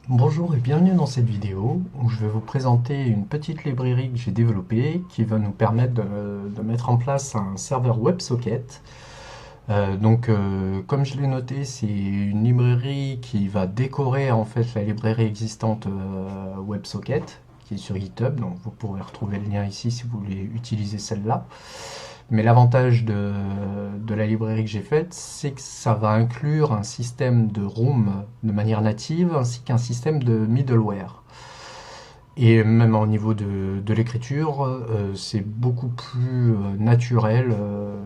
Bonjour et bienvenue dans cette vidéo où je vais vous présenter une petite librairie que j'ai développée qui va nous permettre de mettre en place un serveur WebSocket. Comme je l'ai noté, c'est une librairie qui va décorer en fait la librairie existante WebSocket qui est sur GitHub. Donc vous pourrez retrouver le lien ici si vous voulez utiliser celle-là. Mais l'avantage de la librairie que j'ai faite, c'est que ça va inclure un système de room de manière native ainsi qu'un système de middleware. Et même au niveau de l'écriture, c'est beaucoup plus naturel.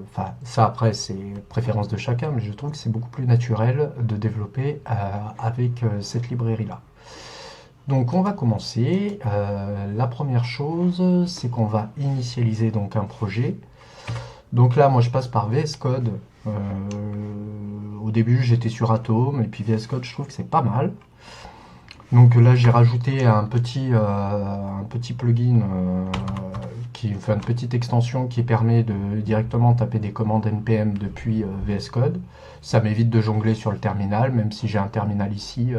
Enfin, ça après, c'est préférence de chacun, mais je trouve que c'est beaucoup plus naturel de développer avec cette librairie-là. Donc on va commencer. La première chose, c'est qu'on va initialiser donc un projet. Donc là, moi, je passe par VS Code. Au début, j'étais sur Atom, et puis VS Code, je trouve que c'est pas mal. Donc là, j'ai rajouté un petit plugin, une petite extension qui permet de directement taper des commandes npm depuis VS Code. Ça m'évite de jongler sur le terminal, même si j'ai un terminal ici.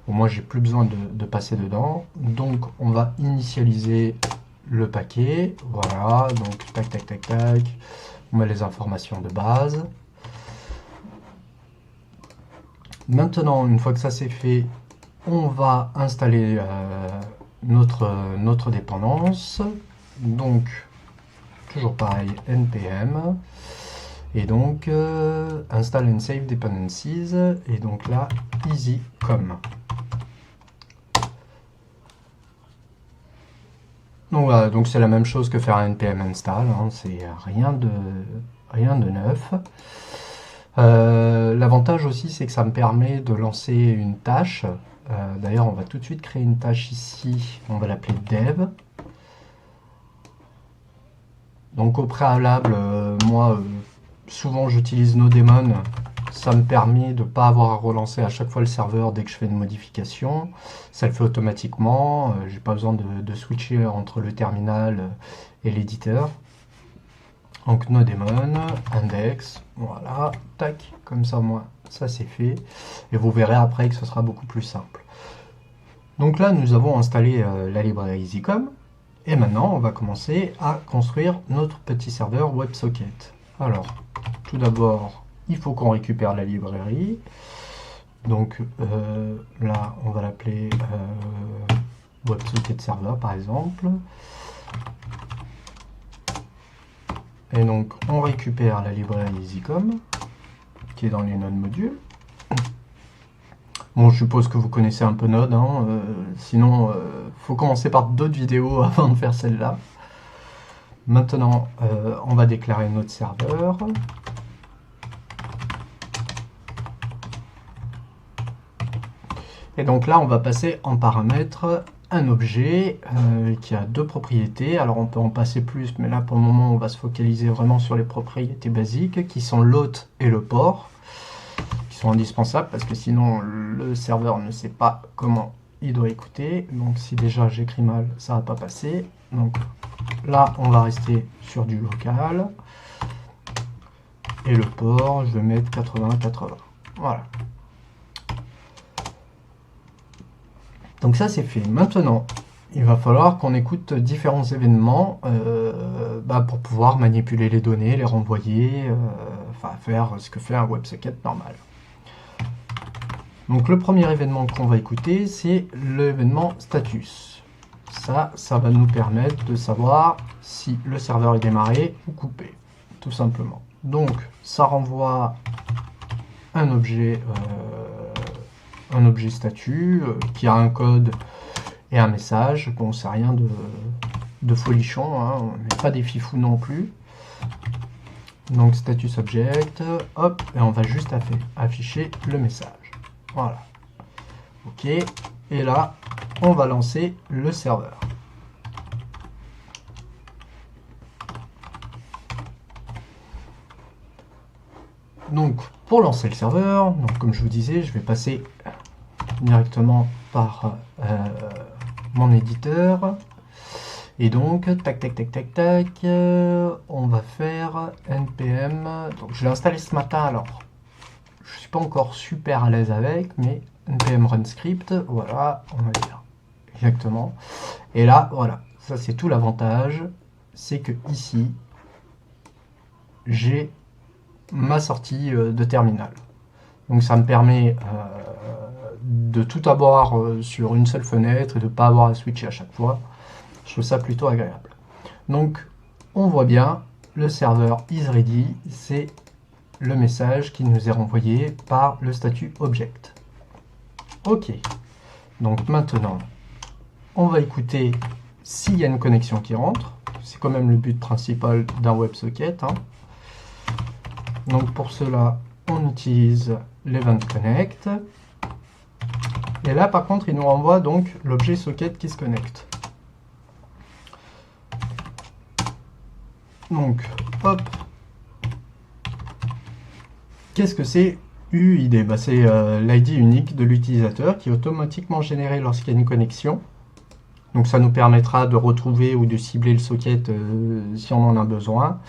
Au moins, j'ai plus besoin de passer dedans. Donc, on va initialiser le paquet. Voilà, donc tac, tac, tac, tac. On met les informations de base. Maintenant, une fois que ça c'est fait, on va installer notre dépendance. Donc, toujours pareil, npm. Et donc, install and save dependencies. Et donc là, easy-com. Donc voilà, donc c'est la même chose que faire un npm install, hein, c'est rien de neuf. L'avantage aussi, c'est que ça me permet de lancer une tâche. D'ailleurs, on va tout de suite créer une tâche ici, on va l'appeler dev. Donc au préalable, moi, souvent j'utilise NoDaemon. Ça me permet de ne pas avoir à relancer à chaque fois le serveur dès que je fais une modification. Ça le fait automatiquement. J'ai pas besoin de switcher entre le terminal et l'éditeur. Donc NoDaemon, index, voilà, tac, comme ça moi, ça c'est fait. Et vous verrez après que ce sera beaucoup plus simple. Donc là, nous avons installé la librairie EasyCom. Et maintenant, on va commencer à construire notre petit serveur WebSocket. Alors, tout d'abord, il faut qu'on récupère la librairie. Donc là, on va l'appeler WebSocket Server par exemple. Et donc, on récupère la librairie EasyCom qui est dans les Node modules. Bon, je suppose que vous connaissez un peu Node, hein, sinon, faut commencer par d'autres vidéos avant de faire celle-là. Maintenant, on va déclarer notre serveur. Et donc là, on va passer en paramètre un objet qui a deux propriétés. Alors on peut en passer plus, mais là pour le moment, on va se focaliser vraiment sur les propriétés basiques qui sont l'hôte et le port, qui sont indispensables parce que sinon le serveur ne sait pas comment il doit écouter. Donc si déjà j'écris mal, ça va pas passer. Donc là, on va rester sur du local. Et le port, je vais mettre 80-80. Voilà. Donc ça c'est fait. Maintenant, il va falloir qu'on écoute différents événements pour pouvoir manipuler les données, les renvoyer, enfin faire ce que fait un WebSocket normal. Donc le premier événement qu'on va écouter, c'est l'événement status. Ça va nous permettre de savoir si le serveur est démarré ou coupé, tout simplement. Donc ça renvoie un objet statut qui a un code et un message. Bon, c'est rien de folichon, hein, on n'est pas des fifous non plus. Donc status object, hop, et on va juste afficher le message. Voilà. Ok, et là, on va lancer le serveur. Donc, pour lancer le serveur, donc, comme je vous disais, je vais passer directement par mon éditeur. Et donc, tac, tac, tac, tac, tac, on va faire npm. Donc, je l'ai installé ce matin, alors je suis pas encore super à l'aise avec, mais npm run script, voilà, on va dire exactement. Et là, voilà, ça c'est tout l'avantage, c'est que ici, j'ai ma sortie de terminal. Donc ça me permet de tout avoir sur une seule fenêtre et de ne pas avoir à switcher à chaque fois. Je trouve ça plutôt agréable. Donc on voit bien, le serveur is ready, c'est le message qui nous est renvoyé par le statut object. Ok, donc maintenant, on va écouter s'il y a une connexion qui rentre. C'est quand même le but principal d'un WebSocket. Hein. Donc pour cela, on utilise l'event connect. Et là, par contre, il nous renvoie donc l'objet socket qui se connecte. Donc, hop. Qu'est-ce que c'est UID? Bah, c'est l'ID unique de l'utilisateur qui est automatiquement généré lorsqu'il y a une connexion. Donc ça nous permettra de retrouver ou de cibler le socket si on en a besoin.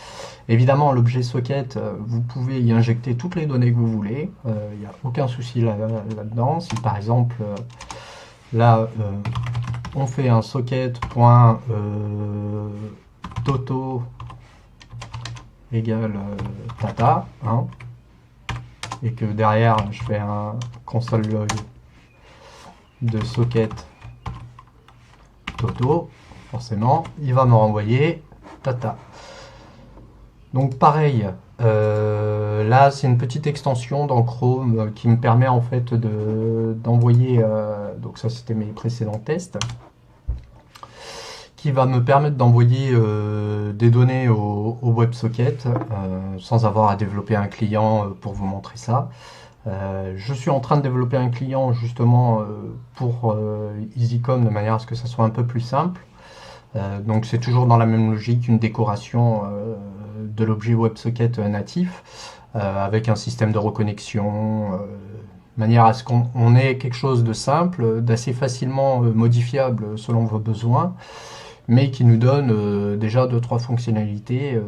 Évidemment, l'objet socket, vous pouvez y injecter toutes les données que vous voulez. Il n'y a aucun souci là-dedans. Si par exemple, là, on fait un socket.toto égale tata, hein, et que derrière, je fais un console log de socket Toto, forcément, il va me renvoyer tata. Donc pareil, là c'est une petite extension dans Chrome qui me permet en fait d'envoyer, donc ça c'était mes précédents tests, qui va me permettre d'envoyer des données au WebSocket sans avoir à développer un client pour vous montrer ça. Je suis en train de développer un client justement pour EasyCom de manière à ce que ça soit un peu plus simple. Donc c'est toujours dans la même logique, une décoration de l'objet WebSocket natif avec un système de reconnexion, de manière à ce qu'on ait quelque chose de simple, d'assez facilement modifiable selon vos besoins, mais qui nous donne déjà 2-3 fonctionnalités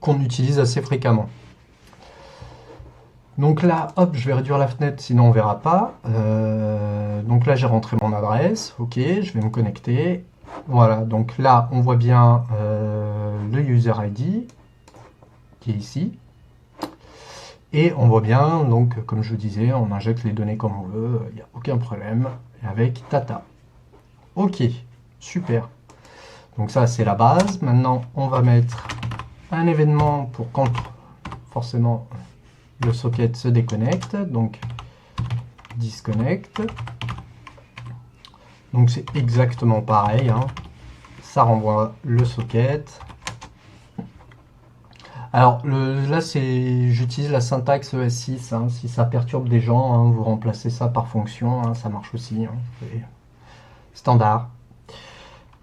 qu'on utilise assez fréquemment. Donc là, hop, je vais réduire la fenêtre, sinon on ne verra pas. Donc là, j'ai rentré mon adresse. Ok, je vais me connecter. Voilà, donc là, on voit bien le user ID qui est ici. Et on voit bien, donc comme je vous disais, on injecte les données comme on veut. Il n'y a aucun problème avec Tata. Ok, super. Donc ça, c'est la base. Maintenant, on va mettre un événement pour quand forcément le socket se déconnecte, donc disconnect. Donc c'est exactement pareil, hein. Ça renvoie le socket. Alors là j'utilise la syntaxe ES6, hein. Si ça perturbe des gens, hein, vous remplacez ça par fonction, hein, ça marche aussi, hein. C'est standard.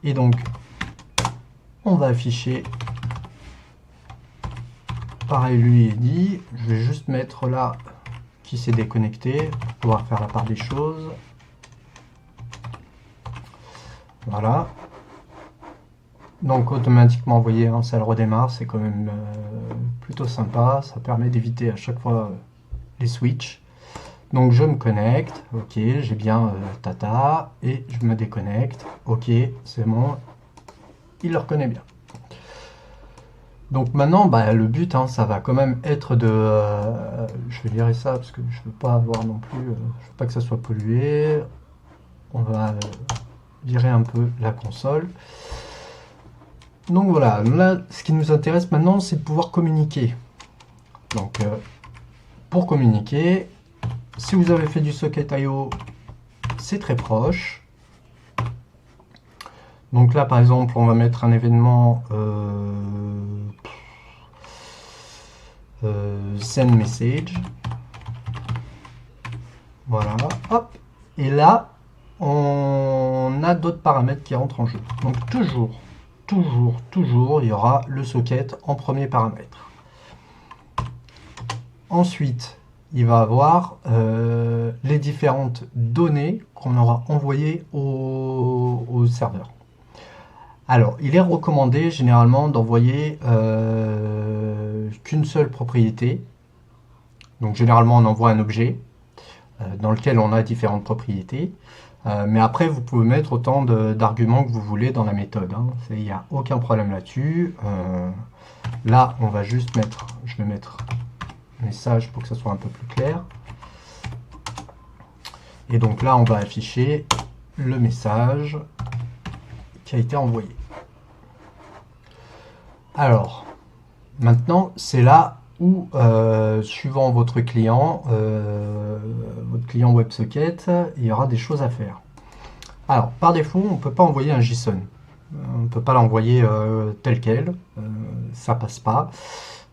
Et donc on va afficher pareil lui est dit, je vais juste mettre là qui s'est déconnecté pour pouvoir faire la part des choses. Voilà. Donc automatiquement, vous voyez, hein, ça le redémarre, c'est quand même plutôt sympa. Ça permet d'éviter à chaque fois les switches. Donc je me connecte, ok, j'ai bien Tata, et je me déconnecte, ok, c'est bon, il le reconnaît bien. Donc maintenant, bah, le but, hein, ça va quand même être de... je vais virer ça parce que je veux pas avoir non plus... je veux pas que ça soit pollué. On va virer un peu la console. Donc voilà, là, ce qui nous intéresse maintenant, c'est de pouvoir communiquer. Donc, pour communiquer, si vous avez fait du Socket.io, c'est très proche. Donc là, par exemple, on va mettre un événement send message. Voilà, hop. Et là, on a d'autres paramètres qui rentrent en jeu. Donc toujours, il y aura le socket en premier paramètre. Ensuite, il va avoir les différentes données qu'on aura envoyées au serveur. Alors, il est recommandé généralement d'envoyer qu'une seule propriété. Donc, généralement, on envoie un objet. dans lequel on a différentes propriétés. Mais après, vous pouvez mettre autant d'arguments que vous voulez dans la méthode, hein. Il n'y a aucun problème là-dessus. Là, on va juste mettre, je vais mettre message pour que ça soit un peu plus clair. Et donc là, on va afficher le message qui a été envoyé. Alors, maintenant, c'est là où, suivant votre client WebSocket, il y aura des choses à faire. Alors, par défaut, on ne peut pas envoyer un JSON. On ne peut pas l'envoyer tel quel, ça passe pas.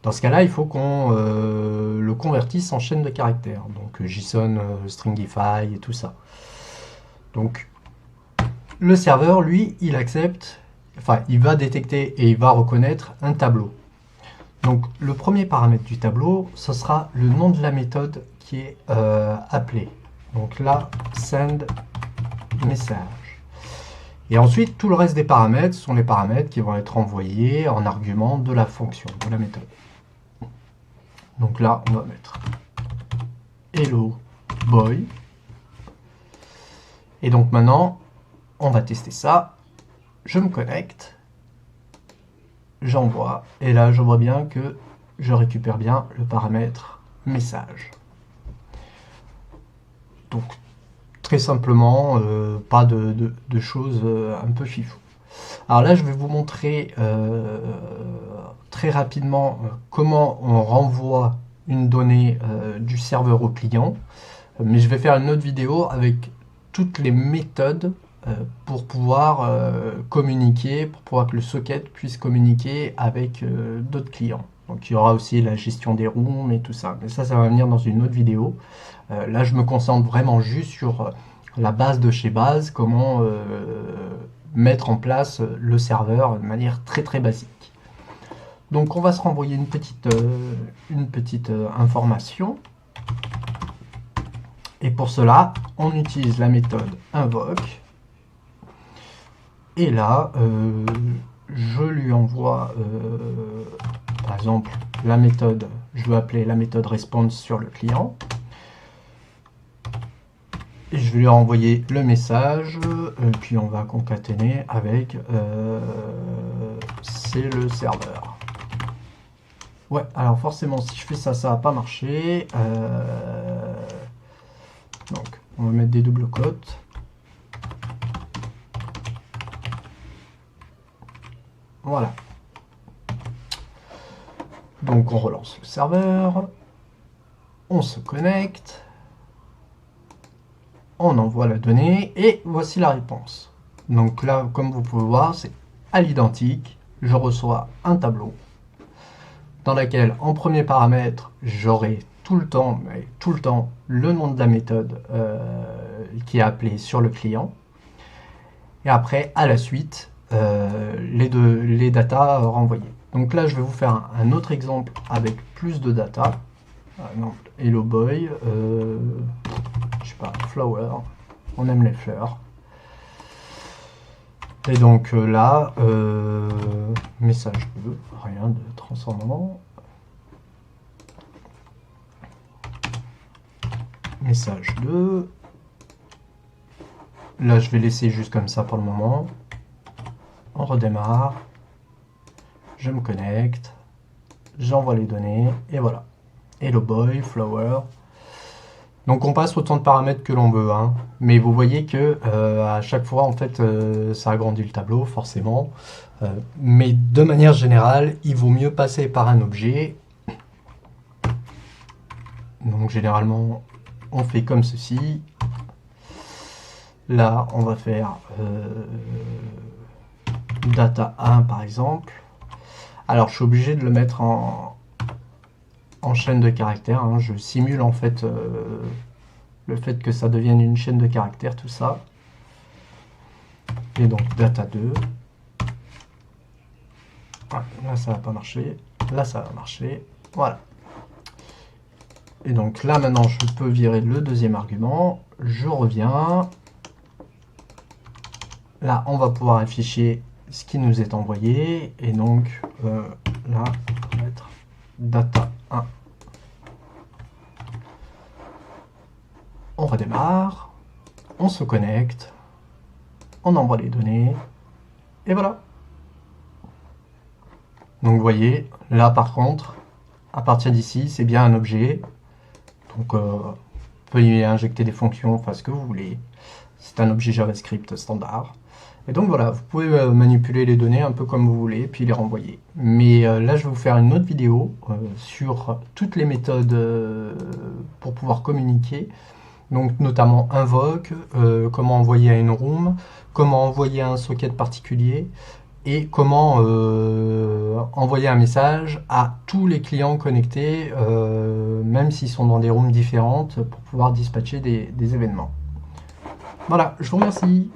Dans ce cas-là, il faut qu'on le convertisse en chaîne de caractères, donc JSON, Stringify et tout ça. Donc, le serveur, lui, il accepte, enfin, il va détecter et il va reconnaître un tableau. Donc, le premier paramètre du tableau, ce sera le nom de la méthode qui est appelée. Donc là, send message. Et ensuite, tout le reste des paramètres sont les paramètres qui vont être envoyés en argument de la fonction, de la méthode. Donc là, on va mettre hello boy. Et donc maintenant, on va tester ça. Je me connecte. J'envoie. Et là, je vois bien que je récupère bien le paramètre message. Donc, très simplement, pas de choses un peu fifou. Alors là, je vais vous montrer très rapidement comment on renvoie une donnée du serveur au client. Mais je vais faire une autre vidéo avec toutes les méthodes pour pouvoir communiquer, pour pouvoir que le socket puisse communiquer avec d'autres clients. Donc il y aura aussi la gestion des rooms et tout ça. Mais ça va venir dans une autre vidéo. Là, je me concentre vraiment juste sur la base de chez base, comment mettre en place le serveur de manière très très basique. Donc on va se renvoyer une petite information. Et pour cela, on utilise la méthode invoke. Et là, je lui envoie, par exemple, la méthode, je veux appeler la méthode response sur le client. Et je vais lui envoyer le message, puis on va concaténer avec c'est le serveur. Ouais, alors forcément, si je fais ça, ça va pas marcher. Donc, on va mettre des doubles quotes. Voilà. Donc, on relance le serveur. On se connecte. On envoie la donnée. Et voici la réponse. Donc là, comme vous pouvez voir, c'est à l'identique. Je reçois un tableau dans lequel, en premier paramètre, j'aurai tout le temps le nom de la méthode qui est appelée sur le client. Et après, à la suite, les datas renvoyées. Donc là, je vais vous faire un autre exemple avec plus de data. Par exemple, hello boy, je sais pas, flower, on aime les fleurs. Et donc là, message 2, rien de transcendant. Message 2. Là, je vais laisser juste comme ça pour le moment. On redémarre. Je me connecte. J'envoie les données. Et voilà. Hello boy, flower. Donc on passe autant de paramètres que l'on veut, hein. Mais vous voyez que à chaque fois, en fait, ça agrandit le tableau, forcément. Mais de manière générale, il vaut mieux passer par un objet. Donc généralement, on fait comme ceci. Là, on va faire data 1 par exemple. Alors, je suis obligé de le mettre en chaîne de caractères, hein. Je simule en fait le fait que ça devienne une chaîne de caractères, tout ça. Et donc, data 2. Ah, là, ça va pas marcher. Là, ça va marcher. Voilà. Et donc là, maintenant, je peux virer le deuxième argument. Je reviens. Là, on va pouvoir afficher ce qui nous est envoyé. Et donc, là, on va mettre data 1. On redémarre, on se connecte, on envoie les données, et voilà. Donc vous voyez, là par contre, à partir d'ici, c'est bien un objet. Donc vous pouvez y injecter des fonctions, enfin ce que vous voulez. C'est un objet JavaScript standard. Et donc voilà, vous pouvez manipuler les données un peu comme vous voulez, puis les renvoyer. Mais là, je vais vous faire une autre vidéo sur toutes les méthodes pour pouvoir communiquer. Donc notamment invoke, comment envoyer à une room, comment envoyer à un socket particulier, et comment envoyer un message à tous les clients connectés, même s'ils sont dans des rooms différentes, pour pouvoir dispatcher des événements. Voilà, je vous remercie.